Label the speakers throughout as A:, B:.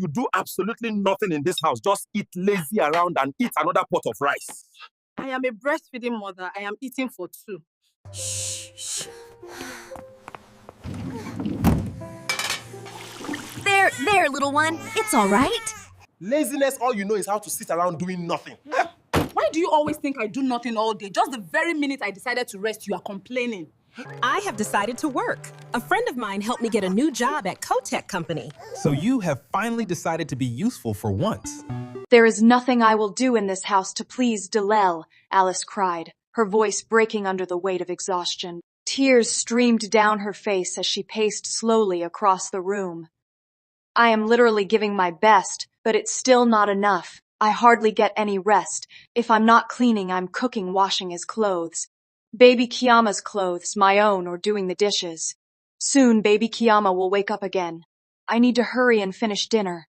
A: you do absolutely nothing in this house. Just eat lazy around and eat another pot of rice.
B: I am a breastfeeding mother. I am eating for two.
C: Shh. There, little one. It's all right.
A: Laziness, all you know is how to sit around doing nothing.
B: Why do you always think I do nothing all day? Just the very minute I decided to rest, you are complaining.
D: I have decided to work. A friend of mine helped me get a new job at Kotek Company.
E: So you have finally decided to be useful for once.
F: There is nothing I will do in this house to please Dalel, Alice cried, her voice breaking under the weight of exhaustion. Tears streamed down her face as she paced slowly across the room. I am literally giving my best, but it's still not enough. I hardly get any rest. If I'm not cleaning, I'm cooking, washing his clothes. Baby Kiyama's clothes, my own, or doing the dishes. Soon, baby Kiyama will wake up again. I need to hurry and finish dinner.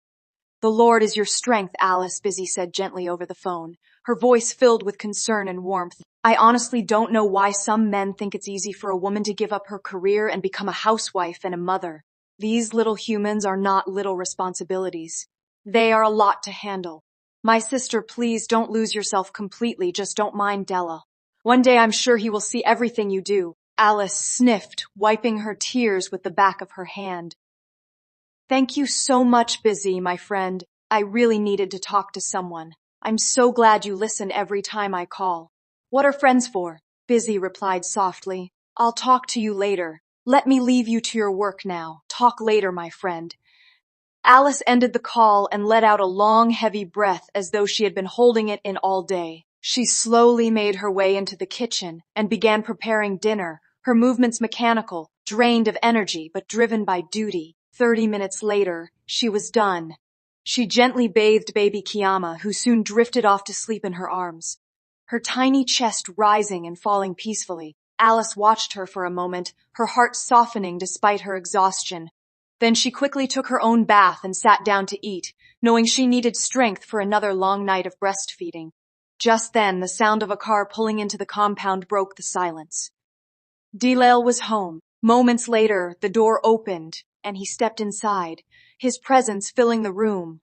F: The Lord is your strength, Alice, Busy said gently over the phone, her voice filled with concern and warmth. I honestly don't know why some men think it's easy for a woman to give up her career and become a housewife and a mother. These little humans are not little responsibilities. They are a lot to handle. My sister, please don't lose yourself completely. Just don't mind Della. One day I'm sure he will see everything you do. Alice sniffed, wiping her tears with the back of her hand. Thank you so much, Busy, my friend. I really needed to talk to someone. I'm so glad you listen every time I call. What are friends for? Busy replied softly. I'll talk to you later. Let me leave you to your work now. Talk later, my friend. Alice ended the call and let out a long, heavy breath as though she had been holding it in all day. She slowly made her way into the kitchen and began preparing dinner, her movements mechanical, drained of energy but driven by duty. 30 minutes later, she was done. She gently bathed baby Kiyama, who soon drifted off to sleep in her arms. Her tiny chest rising and falling peacefully. Alice watched her for a moment, her heart softening despite her exhaustion. Then she quickly took her own bath and sat down to eat, knowing she needed strength for another long night of breastfeeding. Just then, the sound of a car pulling into the compound broke the silence. Dalel was home. Moments later, the door opened, and he stepped inside, his presence filling the room.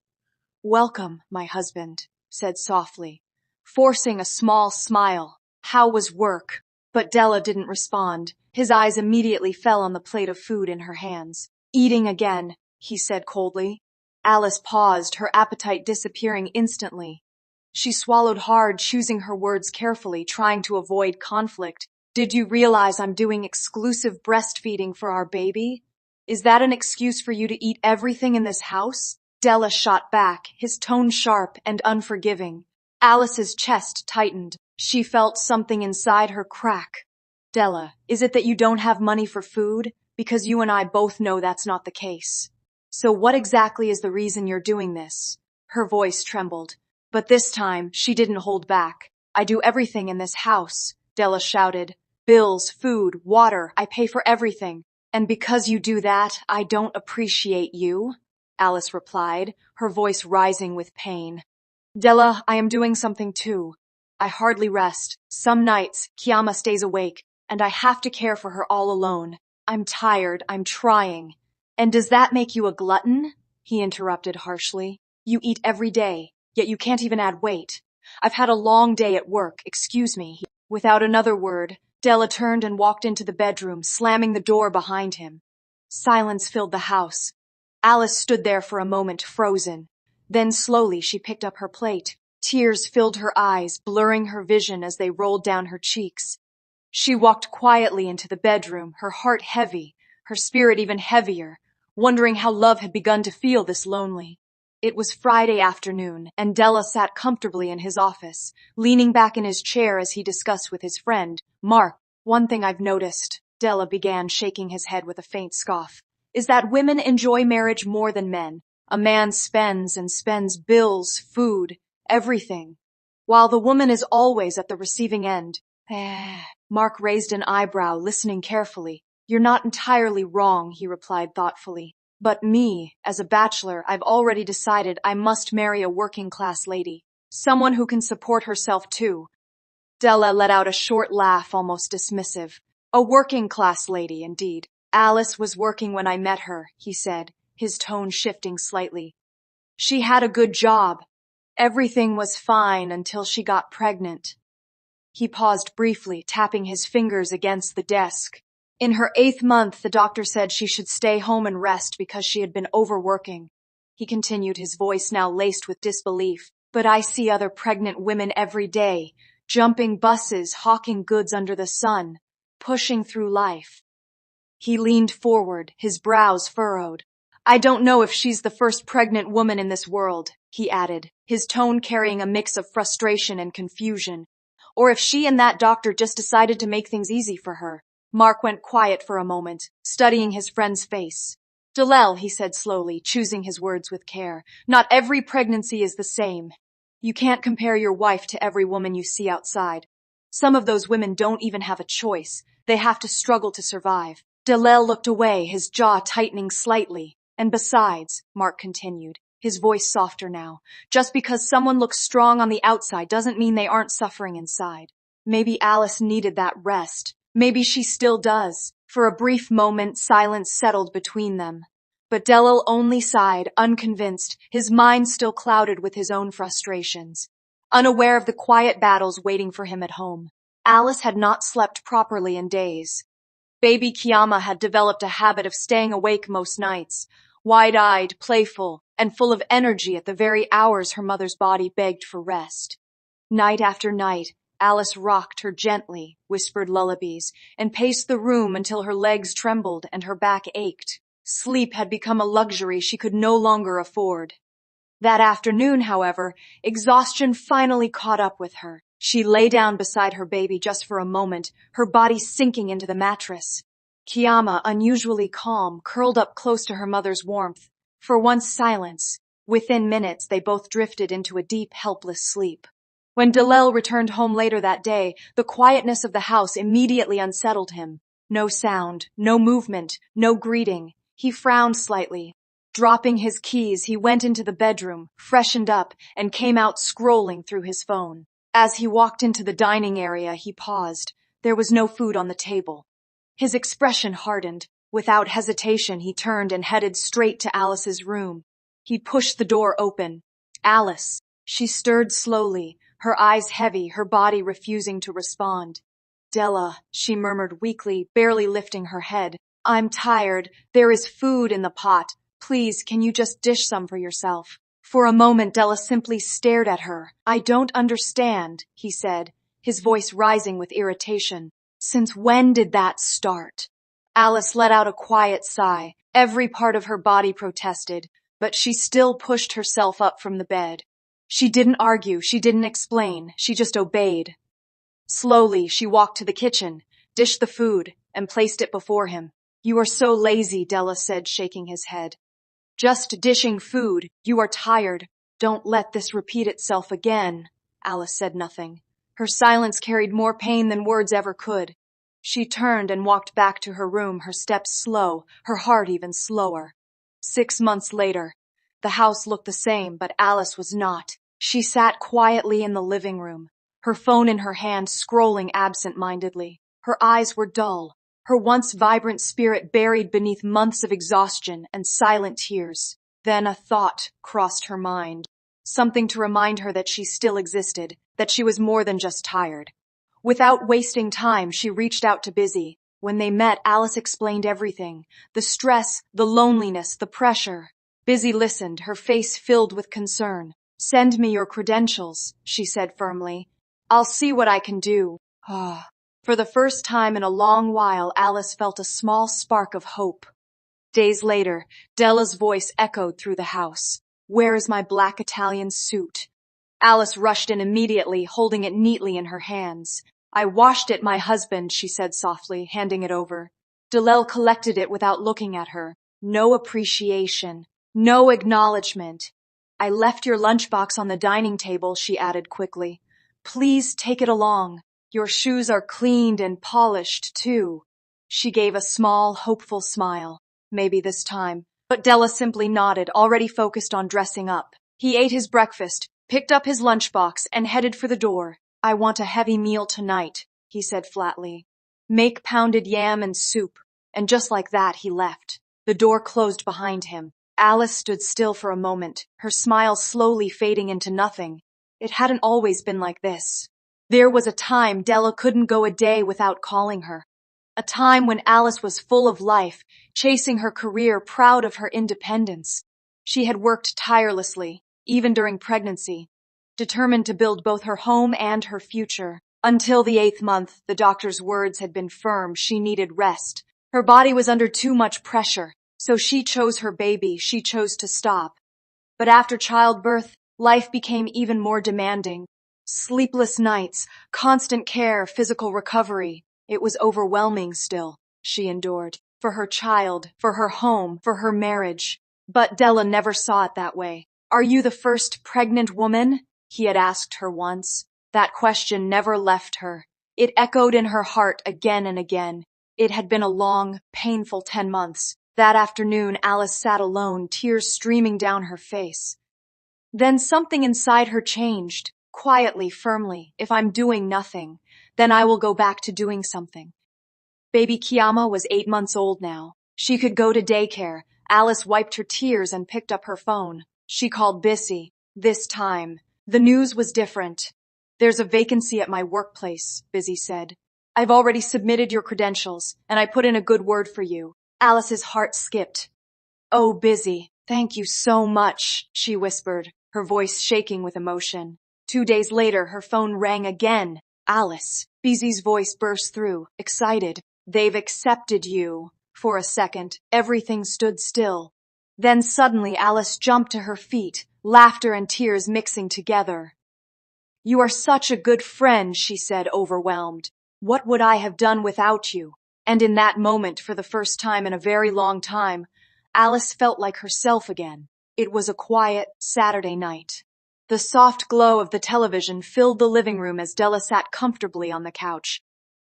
F: Welcome, my husband, said softly, forcing a small smile. How was work? But Della didn't respond. His eyes immediately fell on the plate of food in her hands. Eating again, he said coldly. Alice paused, her appetite disappearing instantly. She swallowed hard, choosing her words carefully, trying to avoid conflict. Did you realize I'm doing exclusive breastfeeding for our baby? Is that an excuse for you to eat everything in this house? Della shot back, his tone sharp and unforgiving. Alice's chest tightened. She felt something inside her crack. Della, is it that you don't have money for food? Because you and I both know that's not the case. So what exactly is the reason you're doing this? Her voice trembled. But this time, she didn't hold back. I do everything in this house, Della shouted. Bills, food, water, I pay for everything. And because you do that, I don't appreciate you, Alice replied, her voice rising with pain. Della, I am doing something too. I hardly rest. Some nights, Kiyama stays awake, and I have to care for her all alone. I'm tired, I'm trying. And does that make you a glutton? He interrupted harshly. You eat every day, yet you can't even add weight. I've had a long day at work, excuse me. Without another word, Della turned and walked into the bedroom, slamming the door behind him. Silence filled the house. Alice stood there for a moment, frozen. Then slowly she picked up her plate. Tears filled her eyes, blurring her vision as they rolled down her cheeks. She walked quietly into the bedroom, her heart heavy, her spirit even heavier, wondering how love had begun to feel this lonely. It was Friday afternoon, and Della sat comfortably in his office, leaning back in his chair as he discussed with his friend, Mark. One thing I've noticed, Della began, shaking his head with a faint scoff, is that women enjoy marriage more than men. A man spends and spends bills, food, everything, while the woman is always at the receiving end. Mark raised an eyebrow, listening carefully. You're not entirely wrong, he replied thoughtfully. But me, as a bachelor, I've already decided I must marry a working-class lady. Someone who can support herself too. Della let out a short laugh, almost dismissive. A working-class lady, indeed. Alice was working when I met her, he said, his tone shifting slightly. She had a good job. Everything was fine until she got pregnant. He paused briefly, tapping his fingers against the desk. In her 8th month, the doctor said she should stay home and rest because she had been overworking. He continued, his voice now laced with disbelief. But I see other pregnant women every day, jumping buses, hawking goods under the sun, pushing through life. He leaned forward, his brows furrowed. I don't know if she's the first pregnant woman in this world, he added, his tone carrying a mix of frustration and confusion. Or if she and that doctor just decided to make things easy for her. Mark went quiet for a moment, studying his friend's face. Dalel, he said slowly, choosing his words with care, not every pregnancy is the same. You can't compare your wife to every woman you see outside. Some of those women don't even have a choice. They have to struggle to survive. Dalel looked away, his jaw tightening slightly. And besides, Mark continued, his voice softer now, just because someone looks strong on the outside doesn't mean they aren't suffering inside. Maybe Alice needed that rest. Maybe she still does. For a brief moment, silence settled between them. But Dalel only sighed, unconvinced, his mind still clouded with his own frustrations. Unaware of the quiet battles waiting for him at home. Alice had not slept properly in days. Baby Kiama had developed a habit of staying awake most nights, wide-eyed, playful, and full of energy at the very hours her mother's body begged for rest. Night after night, Alice rocked her gently, whispered lullabies, and paced the room until her legs trembled and her back ached. Sleep had become a luxury she could no longer afford. That afternoon, however, exhaustion finally caught up with her. She lay down beside her baby just for a moment, her body sinking into the mattress. Kiama, unusually calm, curled up close to her mother's warmth. For once silence. Within minutes, they both drifted into a deep, helpless sleep. When Dalel returned home later that day, the quietness of the house immediately unsettled him. No sound, no movement, no greeting. He frowned slightly. Dropping his keys, he went into the bedroom, freshened up, and came out scrolling through his phone. As he walked into the dining area, he paused. There was no food on the table. His expression hardened. Without hesitation, he turned and headed straight to Alice's room. He pushed the door open. Alice. She stirred slowly, her eyes heavy, her body refusing to respond. Della, she murmured weakly, barely lifting her head. I'm tired. There is food in the pot. Please, can you just dish some for yourself? For a moment, Della simply stared at her. I don't understand, he said, his voice rising with irritation. Since when did that start? Alice let out a quiet sigh. Every part of her body protested, but she still pushed herself up from the bed. She didn't argue, she didn't explain, she just obeyed. Slowly, she walked to the kitchen, dished the food, and placed it before him. You are so lazy, Della said, shaking his head. Just dishing food. You are tired. Don't let this repeat itself again. Alice said nothing. Her silence carried more pain than words ever could. She turned and walked back to her room, her steps slow, her heart even slower. 6 months later, the house looked the same, but Alice was not. She sat quietly in the living room, her phone in her hand, scrolling absent-mindedly. Her eyes were dull, her once vibrant spirit buried beneath months of exhaustion and silent tears. Then a thought crossed her mind, something to remind her that she still existed, that she was more than just tired. Without wasting time, she reached out to Busy. When they met, Alice explained everything, the stress, the loneliness, the pressure. Busy listened, her face filled with concern. Send me your credentials, she said firmly. I'll see what I can do. For the first time in a long while, Alice felt a small spark of hope. Days later, Della's voice echoed through the house. Where is my black Italian suit? Alice rushed in immediately, holding it neatly in her hands. I washed it, my husband, she said softly, handing it over. Dalel collected it without looking at her. No appreciation. No acknowledgement. I left your lunchbox on the dining table, she added quickly. Please take it along. Your shoes are cleaned and polished, too. She gave a small, hopeful smile. Maybe this time. But Della simply nodded, already focused on dressing up. He ate his breakfast, picked up his lunchbox, and headed for the door. I want a heavy meal tonight, he said flatly. Make pounded yam and soup. And just like that, he left. The door closed behind him. Alice stood still for a moment, her smile slowly fading into nothing. It hadn't always been like this. There was a time Della couldn't go a day without calling her. A time when Alice was full of life, chasing her career, proud of her independence. She had worked tirelessly, even during pregnancy, determined to build both her home and her future. Until the 8th month, the doctor's words had been firm. She needed rest. Her body was under too much pressure, so she chose her baby. She chose to stop. But after childbirth, life became even more demanding. Sleepless nights, constant care, physical recovery. It was overwhelming still, she endured. For her child, for her home, for her marriage. But Della never saw it that way. "Are you the first pregnant woman?" he had asked her once. That question never left her. It echoed in her heart again and again. It had been a long, painful 10 months. That afternoon, Alice sat alone, tears streaming down her face. Then something inside her changed, quietly, firmly. "If I'm doing nothing, then I will go back to doing something." Baby Kiama was 8 months old now. She could go to daycare. Alice wiped her tears and picked up her phone. She called Bissy. This time, the news was different. "There's a vacancy at my workplace," Busy said. "I've already submitted your credentials, and I put in a good word for you." Alice's heart skipped. "Oh, Busy, thank you so much," she whispered, her voice shaking with emotion. 2 days later, her phone rang again. "Alice," Busy's voice burst through, excited. "They've accepted you." For a second, everything stood still. Then suddenly Alice jumped to her feet, laughter and tears mixing together. "You are such a good friend," she said, overwhelmed. "What would I have done without you?" And in that moment, for the first time in a very long time, Alice felt like herself again. It was a quiet Saturday night. The soft glow of the television filled the living room as Della sat comfortably on the couch.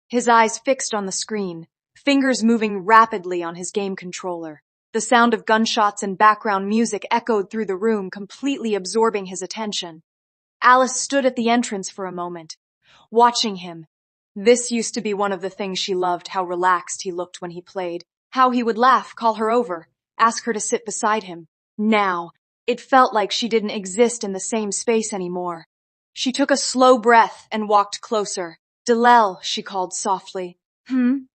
F: His eyes fixed on the screen, fingers moving rapidly on his game controller. The sound of gunshots and background music echoed through the room, completely absorbing his attention. Alice stood at the entrance for a moment, watching him. This used to be one of the things she loved, how relaxed he looked when he played, how he would laugh, call her over, ask her to sit beside him. Now, it felt like she didn't exist in the same space anymore. She took a slow breath and walked closer. "Dalel," she called softly.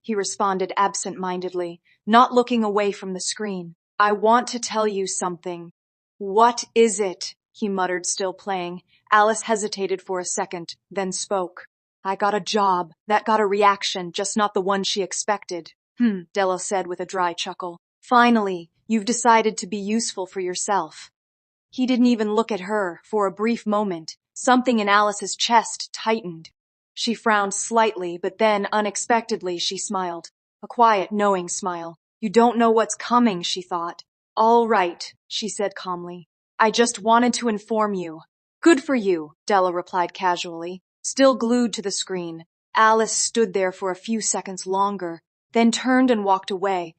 F: He responded absent-mindedly, not looking away from the screen. "I want to tell you something." "What is it?" he muttered, still playing. Alice hesitated for a second, then spoke. "I got a job." That got a reaction, just not the one she expected. Della said with a dry chuckle. "Finally, you've decided to be useful for yourself." He didn't even look at her. For a brief moment, something in Alice's chest tightened. She frowned slightly, but then, unexpectedly, she smiled. A quiet, knowing smile. "You don't know what's coming," she thought. "All right," she said calmly. "I just wanted to inform you." "Good for you," Della replied casually, still glued to the screen. Alice stood there for a few seconds longer, then turned and walked away,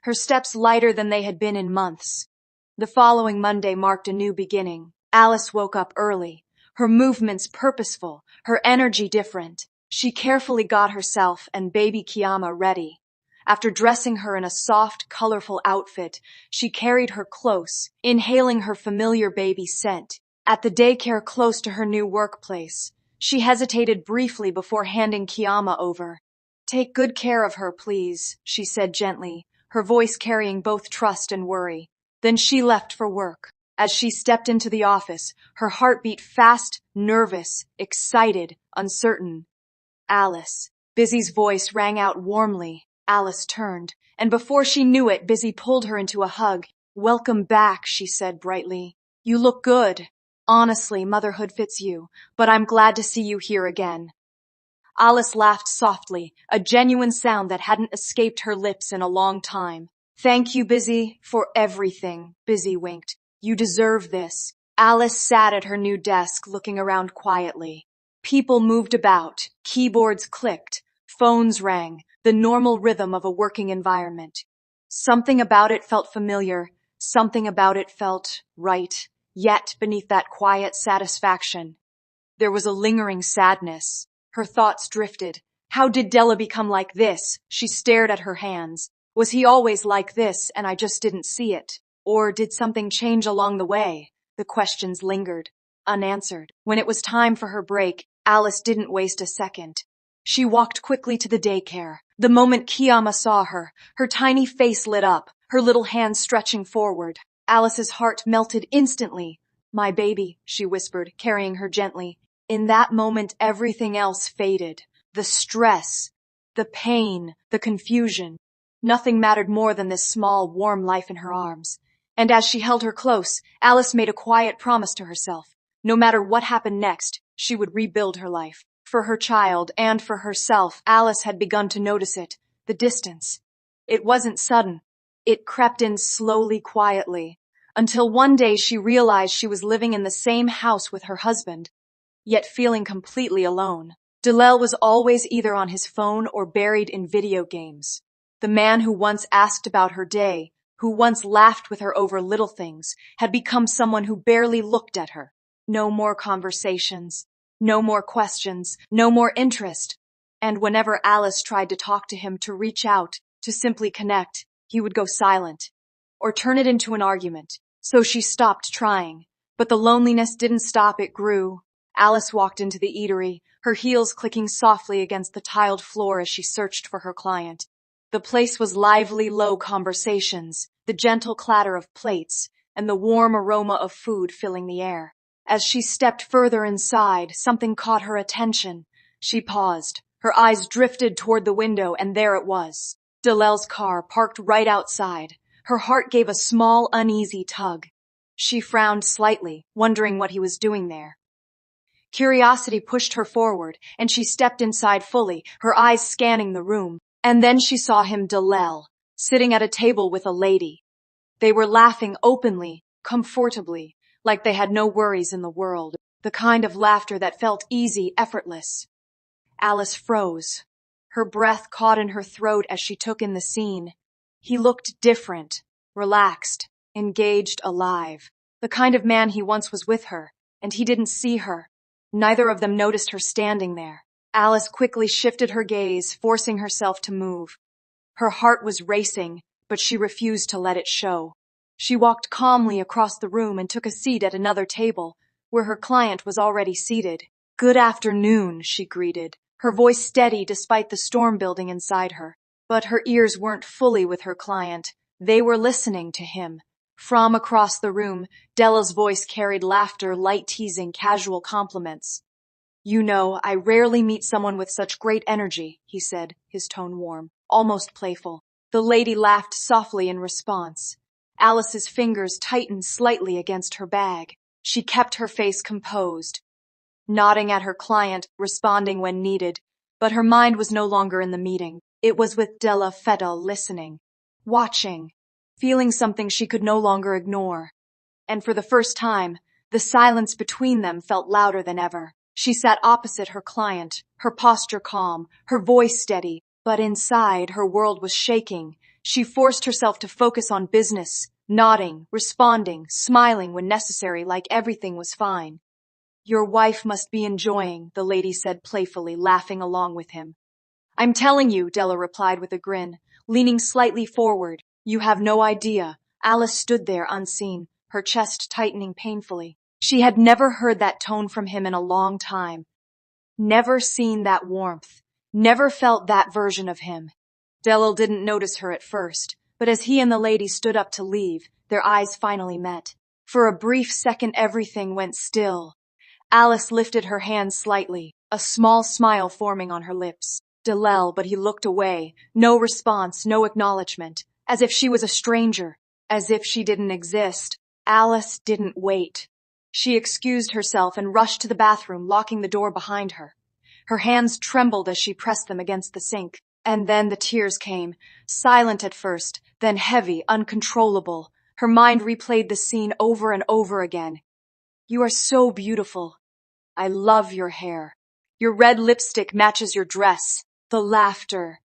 F: her steps lighter than they had been in months. The following Monday marked a new beginning. Alice woke up early, her movements purposeful, her energy different. She carefully got herself and baby Kiama ready. After dressing her in a soft, colorful outfit, she carried her close, inhaling her familiar baby scent. At the daycare close to her new workplace, she hesitated briefly before handing Kiama over. "Take good care of her, please," she said gently, her voice carrying both trust and worry. Then she left for work. As she stepped into the office, her heart beat fast, nervous, excited, uncertain. "Alice." Busy's voice rang out warmly. Alice turned, and before she knew it, Busy pulled her into a hug. "Welcome back," she said brightly. "You look good. Honestly, motherhood fits you, but I'm glad to see you here again." Alice laughed softly, a genuine sound that hadn't escaped her lips in a long time. "Thank you, Busy, for everything," Busy winked. "You deserve this." Alice sat at her new desk, looking around quietly. People moved about, keyboards clicked, phones rang, the normal rhythm of a working environment. Something about it felt familiar, something about it felt right. Yet, beneath that quiet satisfaction, there was a lingering sadness. Her thoughts drifted. How did Della become like this? She stared at her hands. Was he always like this, and I just didn't see it? Or did something change along the way? The questions lingered, unanswered. When it was time for her break, Alice didn't waste a second. She walked quickly to the daycare. The moment Kiyama saw her, her tiny face lit up, her little hands stretching forward. Alice's heart melted instantly. "My baby," she whispered, carrying her gently. In that moment, everything else faded. The stress, the pain, the confusion. Nothing mattered more than this small, warm life in her arms. And as she held her close, Alice made a quiet promise to herself. No matter what happened next, she would rebuild her life. For her child and for herself, Alice had begun to notice it, the distance. It wasn't sudden. It crept in slowly, quietly, until one day she realized she was living in the same house with her husband, yet feeling completely alone. Dalel was always either on his phone or buried in video games. The man who once asked about her day, who once laughed with her over little things, had become someone who barely looked at her. No more conversations, no more questions, no more interest. And whenever Alice tried to talk to him, to reach out, to simply connect, he would go silent, or turn it into an argument. So she stopped trying. But the loneliness didn't stop, it grew. Alice walked into the eatery, her heels clicking softly against the tiled floor as she searched for her client. The place was lively, low conversations, the gentle clatter of plates, and the warm aroma of food filling the air. As she stepped further inside, something caught her attention. She paused. Her eyes drifted toward the window, and there it was. Dalel's car, parked right outside. Her heart gave a small, uneasy tug. She frowned slightly, wondering what he was doing there. Curiosity pushed her forward, and she stepped inside fully, her eyes scanning the room. And then she saw him, Dalel, sitting at a table with a lady. They were laughing openly, comfortably, like they had no worries in the world, the kind of laughter that felt easy, effortless. Alice froze. Her breath caught in her throat as she took in the scene. He looked different, relaxed, engaged, alive. The kind of man he once was with her, and he didn't see her. Neither of them noticed her standing there. Alice quickly shifted her gaze, forcing herself to move. Her heart was racing, but she refused to let it show. She walked calmly across the room and took a seat at another table, where her client was already seated. "Good afternoon," she greeted, her voice steady despite the storm building inside her. But her ears weren't fully with her client. They were listening to him. From across the room, Della's voice carried laughter, light teasing, casual compliments. "You know, I rarely meet someone with such great energy," he said, his tone warm, almost playful. The lady laughed softly in response. Alice's fingers tightened slightly against her bag. She kept her face composed, nodding at her client, responding when needed. But her mind was no longer in the meeting. It was with Della Fedel, listening, watching, feeling something she could no longer ignore. And for the first time, the silence between them felt louder than ever. She sat opposite her client, her posture calm, her voice steady, but inside her world was shaking. She forced herself to focus on business, nodding, responding, smiling when necessary, like everything was fine. "Your wife must be enjoying," the lady said playfully, laughing along with him. "I'm telling you," Della replied with a grin, leaning slightly forward. "You have no idea." Alice stood there unseen, her chest tightening painfully. She had never heard that tone from him in a long time. Never seen that warmth. Never felt that version of him. Della didn't notice her at first, but as he and the lady stood up to leave, their eyes finally met. For a brief second, everything went still. Alice lifted her hand slightly, a small smile forming on her lips. Dalel, but he looked away. No response, no acknowledgement. As if she was a stranger. As if she didn't exist. Alice didn't wait. She excused herself and rushed to the bathroom, locking the door behind her. Her hands trembled as she pressed them against the sink. And then the tears came, silent at first, then heavy, uncontrollable. Her mind replayed the scene over and over again. "You are so beautiful. I love your hair. Your red lipstick matches your dress. The laughter,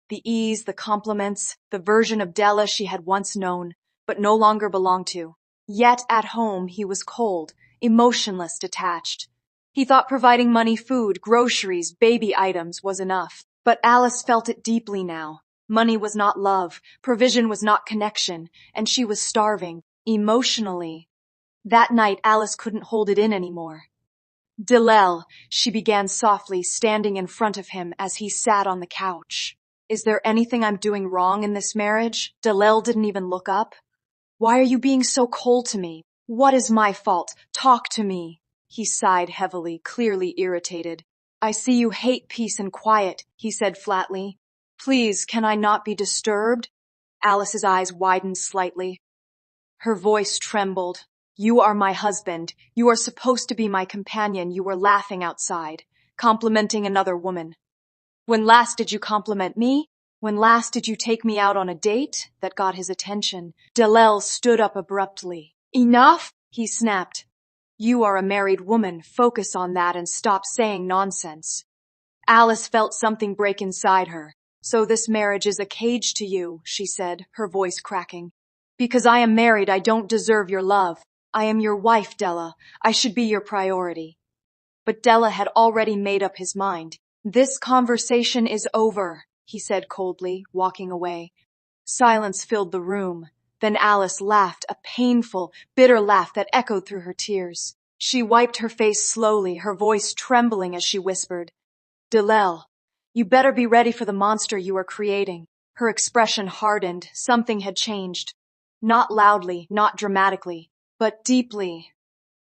F: the ease, the compliments, the version of Della she had once known, but no longer belonged to. Yet at home he was cold, emotionless, detached. He thought providing money, food, groceries, baby items was enough. But Alice felt it deeply now. Money was not love, provision was not connection, and she was starving. emotionally. That night, Alice couldn't hold it in anymore. Dalel, she began softly, standing in front of him as he sat on the couch. Is there anything I'm doing wrong in this marriage? Dalel didn't even look up. Why are you being so cold to me? What is my fault? Talk to me. He sighed heavily, clearly irritated. I see you hate peace and quiet, he said flatly. Please, can I not be disturbed? Alice's eyes widened slightly. Her voice trembled. You are my husband. You are supposed to be my companion. You were laughing outside, complimenting another woman. When last did you compliment me? When last did you take me out on a date? That got his attention. Dalel stood up abruptly. Enough, he snapped. You are a married woman. Focus on that and stop saying nonsense. Alice felt something break inside her. So this marriage is a cage to you, she said, her voice cracking. Because I am married, I don't deserve your love. I am your wife, Della. I should be your priority. But Della had already made up his mind. This conversation is over, he said coldly, walking away. Silence filled the room. Then Alice laughed, a painful, bitter laugh that echoed through her tears. She wiped her face slowly, her voice trembling as she whispered, Dalel, you better be ready for the monster you are creating. Her expression hardened. Something had changed. Not loudly, not dramatically, but deeply.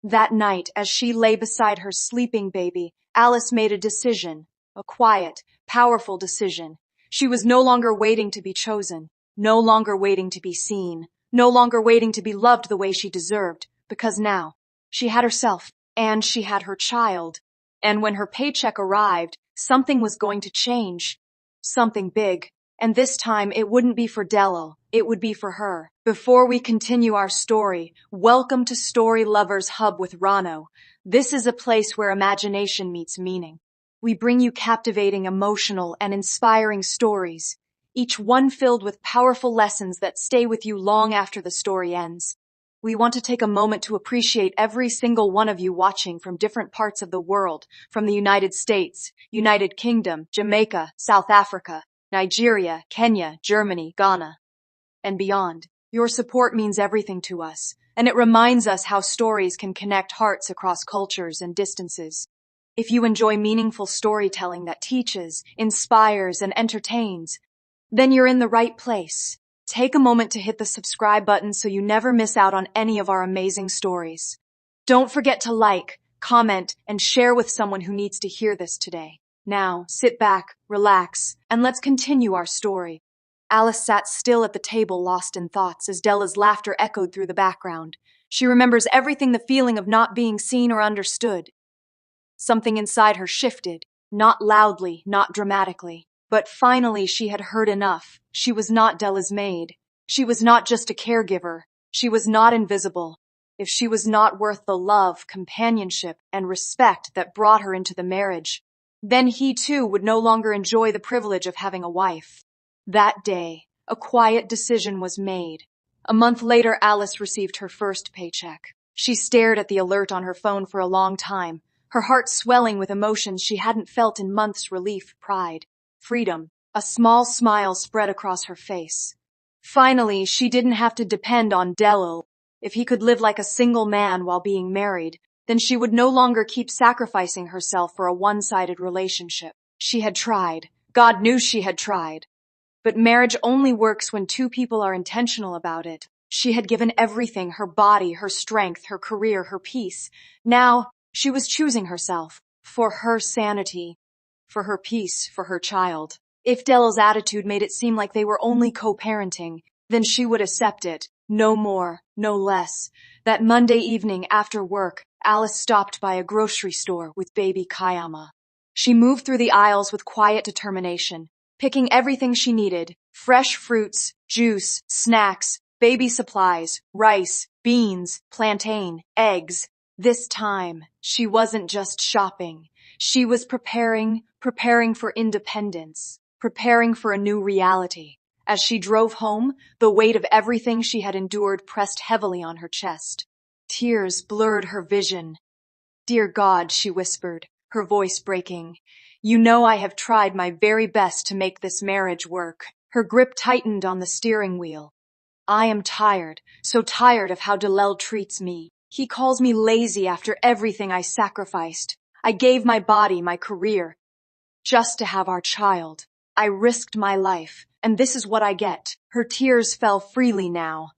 F: That night, as she lay beside her sleeping baby, Alice made a decision, a quiet, powerful decision. She was no longer waiting to be chosen, no longer waiting to be seen, no longer waiting to be loved the way she deserved, because now she had herself and she had her child. And when her paycheck arrived, something was going to change. Something big. And this time it wouldn't be for Della, it would be for her. Before we continue our story, welcome to Story Lovers Hub with Rano. This is a place where imagination meets meaning. We bring you captivating, emotional, and inspiring stories, each one filled with powerful lessons that stay with you long after the story ends. We want to take a moment to appreciate every single one of you watching from different parts of the world, from the United States, United Kingdom, Jamaica, South Africa, Nigeria, Kenya, Germany, Ghana, and beyond. Your support means everything to us, and it reminds us how stories can connect hearts across cultures and distances. If you enjoy meaningful storytelling that teaches, inspires, and entertains, then you're in the right place. Take a moment to hit the subscribe button so you never miss out on any of our amazing stories. Don't forget to like, comment, and share with someone who needs to hear this today. Now, sit back, relax, and let's continue our story. Alice sat still at the table, lost in thoughts, as Della's laughter echoed through the background. She remembers everything, the feeling of not being seen or understood. Something inside her shifted, not loudly, not dramatically. But finally she had heard enough. She was not Della's maid. She was not just a caregiver. She was not invisible. If she was not worth the love, companionship, and respect that brought her into the marriage, then he too would no longer enjoy the privilege of having a wife. That day, a quiet decision was made. A month later, Alice received her first paycheck. She stared at the alert on her phone for a long time, her heart swelling with emotions she hadn't felt in months. Relief, pride, freedom. A small smile spread across her face. Finally, she didn't have to depend on Delil. If he could live like a single man while being married, then she would no longer keep sacrificing herself for a one-sided relationship. She had tried. God knew she had tried. But marriage only works when two people are intentional about it. She had given everything, her body, her strength, her career, her peace. Now, she was choosing herself. For her sanity. For her peace, for her child. If Delil's attitude made it seem like they were only co-parenting, then she would accept it. No more, no less. That Monday evening after work, Alice stopped by a grocery store with baby Kayama. She moved through the aisles with quiet determination, picking everything she needed: fresh fruits, juice, snacks, baby supplies, rice, beans, plantain, eggs. This time, she wasn't just shopping. She was preparing for independence, preparing for a new reality. As she drove home, the weight of everything she had endured pressed heavily on her chest. Tears blurred her vision. "Dear God," she whispered, her voice breaking, "you know I have tried my very best to make this marriage work." Her grip tightened on the steering wheel. I am tired, so tired of how Dalel treats me. He calls me lazy after everything I sacrificed. I gave my body, my career, just to have our child. I risked my life, and this is what I get. Her tears fell freely now.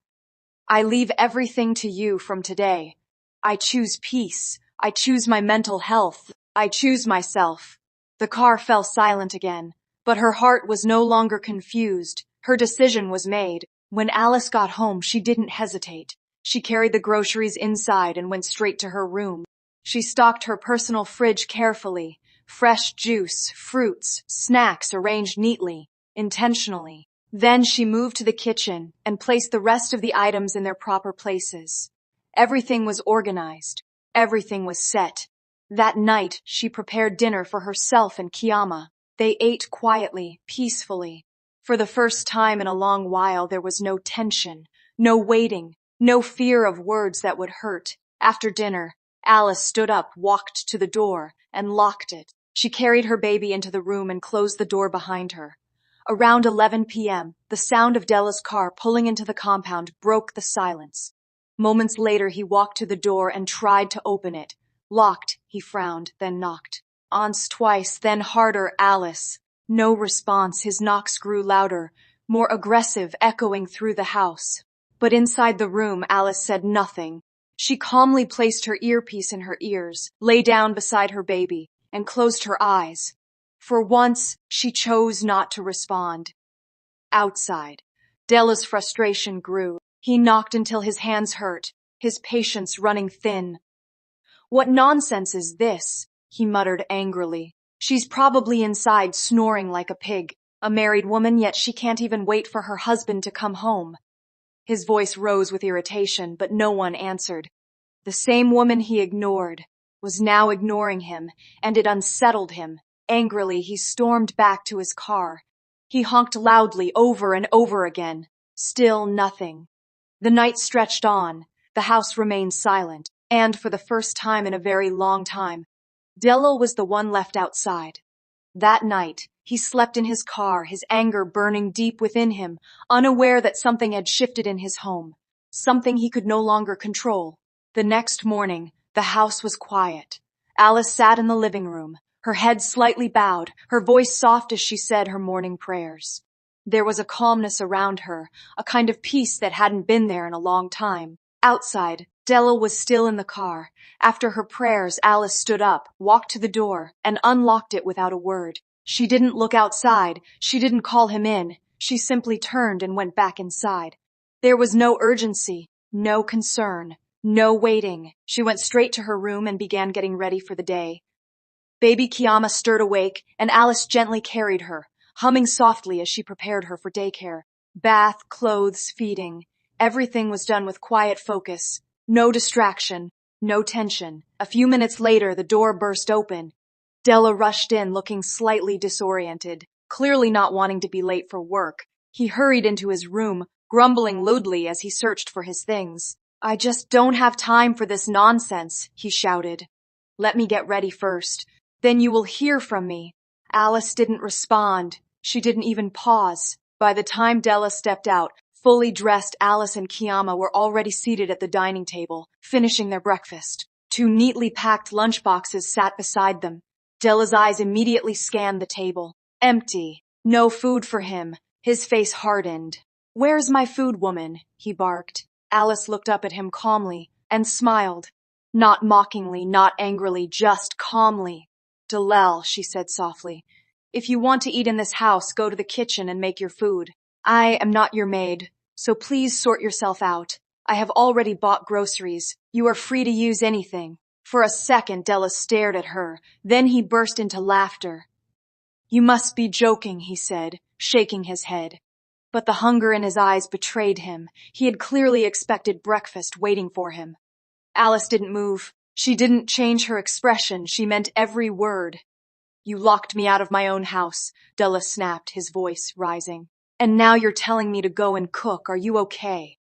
F: I leave everything to you from today. I choose peace. I choose my mental health. I choose myself. The car fell silent again, but her heart was no longer confused. Her decision was made. When Alice got home, she didn't hesitate. She carried the groceries inside and went straight to her room. She stocked her personal fridge carefully. Fresh juice, fruits, snacks arranged neatly, intentionally. Then she moved to the kitchen and placed the rest of the items in their proper places. Everything was organized. Everything was set. That night, she prepared dinner for herself and Kiama. They ate quietly, peacefully. For the first time in a long while, there was no tension, no waiting, no fear of words that would hurt. After dinner, Alice stood up, walked to the door, and locked it. She carried her baby into the room and closed the door behind her. Around 11 p.m., the sound of Della's car pulling into the compound broke the silence. Moments later, he walked to the door and tried to open it. Locked, he frowned, then knocked. Once, twice, then harder, Alice. No response. His knocks grew louder, more aggressive, echoing through the house. But inside the room, Alice said nothing. She calmly placed her earpiece in her ears, lay down beside her baby, and closed her eyes. For once, she chose not to respond. Outside, Della's frustration grew. He knocked until his hands hurt, his patience running thin. What nonsense is this? He muttered angrily. She's probably inside snoring like a pig. A married woman, yet she can't even wait for her husband to come home. His voice rose with irritation, but no one answered. The same woman he ignored was now ignoring him, and it unsettled him. Angrily, he stormed back to his car. He honked loudly over and over again. Still nothing. The night stretched on. The house remained silent, and for the first time in a very long time, Della was the one left outside. That night, he slept in his car, his anger burning deep within him, unaware that something had shifted in his home, something he could no longer control. The next morning, the house was quiet. Alice sat in the living room, her head slightly bowed, her voice soft as she said her morning prayers. There was a calmness around her, a kind of peace that hadn't been there in a long time. Outside, Della was still in the car. After her prayers, Alice stood up, walked to the door, and unlocked it without a word. She didn't look outside. She didn't call him in. She simply turned and went back inside. There was no urgency, no concern, no waiting. She went straight to her room and began getting ready for the day. Baby Kiama stirred awake, and Alice gently carried her, humming softly as she prepared her for daycare. Bath, clothes, feeding. Everything was done with quiet focus. No distraction, no tension. A few minutes later, the door burst open. Della rushed in, looking slightly disoriented, clearly not wanting to be late for work. He hurried into his room, grumbling loudly as he searched for his things. I just don't have time for this nonsense, he shouted. Let me get ready first. Then you will hear from me. Alice didn't respond. She didn't even pause. By the time Della stepped out, fully dressed, Alice and Kiama were already seated at the dining table, finishing their breakfast. Two neatly packed lunchboxes sat beside them. Della's eyes immediately scanned the table. Empty. No food for him. His face hardened. Where's my food, woman? He barked. Alice looked up at him calmly and smiled. Not mockingly, not angrily, just calmly. Dalel, she said softly, if you want to eat in this house, go to the kitchen and make your food. I am not your maid, so please sort yourself out. I have already bought groceries. You are free to use anything. For a second, Della stared at her. Then he burst into laughter. You must be joking, he said, shaking his head. But the hunger in his eyes betrayed him. He had clearly expected breakfast waiting for him. Alice didn't move. She didn't change her expression. She meant every word. You locked me out of my own house, Della snapped, his voice rising. And now you're telling me to go and cook. Are you okay?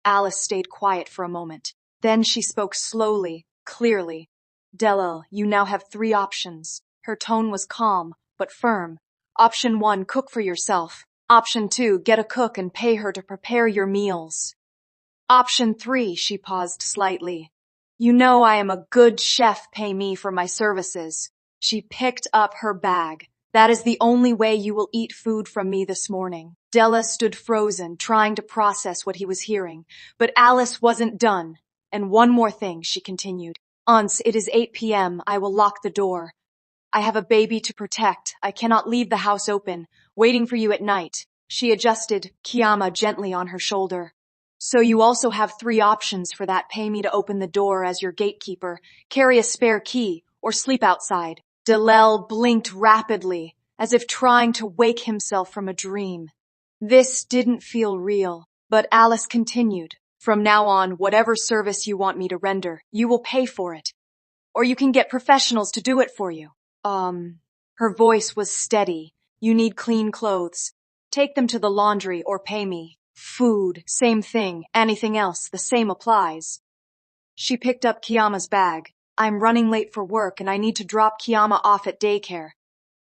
F: Alice stayed quiet for a moment. Then she spoke slowly, clearly. Della, you now have 3 options. Her tone was calm, but firm. Option 1, cook for yourself. Option 2, get a cook and pay her to prepare your meals. Option 3, she paused slightly. You know I am a good chef, pay me for my services. She picked up her bag. That is the only way you will eat food from me this morning. Della stood frozen, trying to process what he was hearing. But Alice wasn't done. And one more thing, she continued. Aunts, it is 8 p.m. I will lock the door. I have a baby to protect. I cannot leave the house open, waiting for you at night. She adjusted Kiama gently on her shoulder. So you also have 3 options for that. Pay me to open the door as your gatekeeper, carry a spare key, or sleep outside. Dalel blinked rapidly, as if trying to wake himself from a dream. This didn't feel real, but Alice continued. From now on, whatever service you want me to render, you will pay for it. Or you can get professionals to do it for you. Her voice was steady. You need clean clothes. Take them to the laundry or pay me. Food, same thing. Anything else, the same applies. She picked up Kiama's bag. I'm running late for work and I need to drop Kiama off at daycare.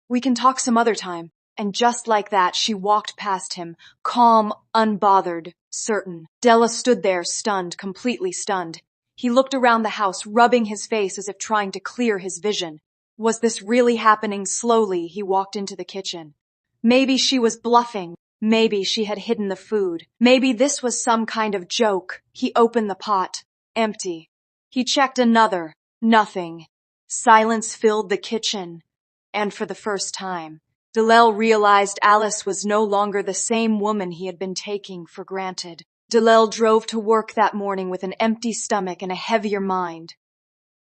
F: We can talk some other time. And just like that, she walked past him, calm, unbothered, certain. Della stood there, stunned, completely stunned. He looked around the house, rubbing his face as if trying to clear his vision. Was this really happening? Slowly, he walked into the kitchen. Maybe she was bluffing. Maybe she had hidden the food. Maybe this was some kind of joke. He opened the pot. Empty. He checked another. Nothing. Silence filled the kitchen. And for the first time, Dalel realized Alice was no longer the same woman he had been taking for granted. Dalel drove to work that morning with an empty stomach and a heavier mind.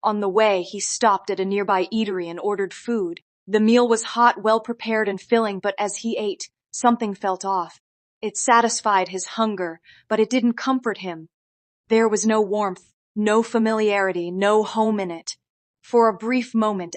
F: On the way, he stopped at a nearby eatery and ordered food. The meal was hot, well-prepared and filling, but as he ate, something felt off. It satisfied his hunger, but it didn't comfort him. There was no warmth, no familiarity, no home in it. For a brief moment,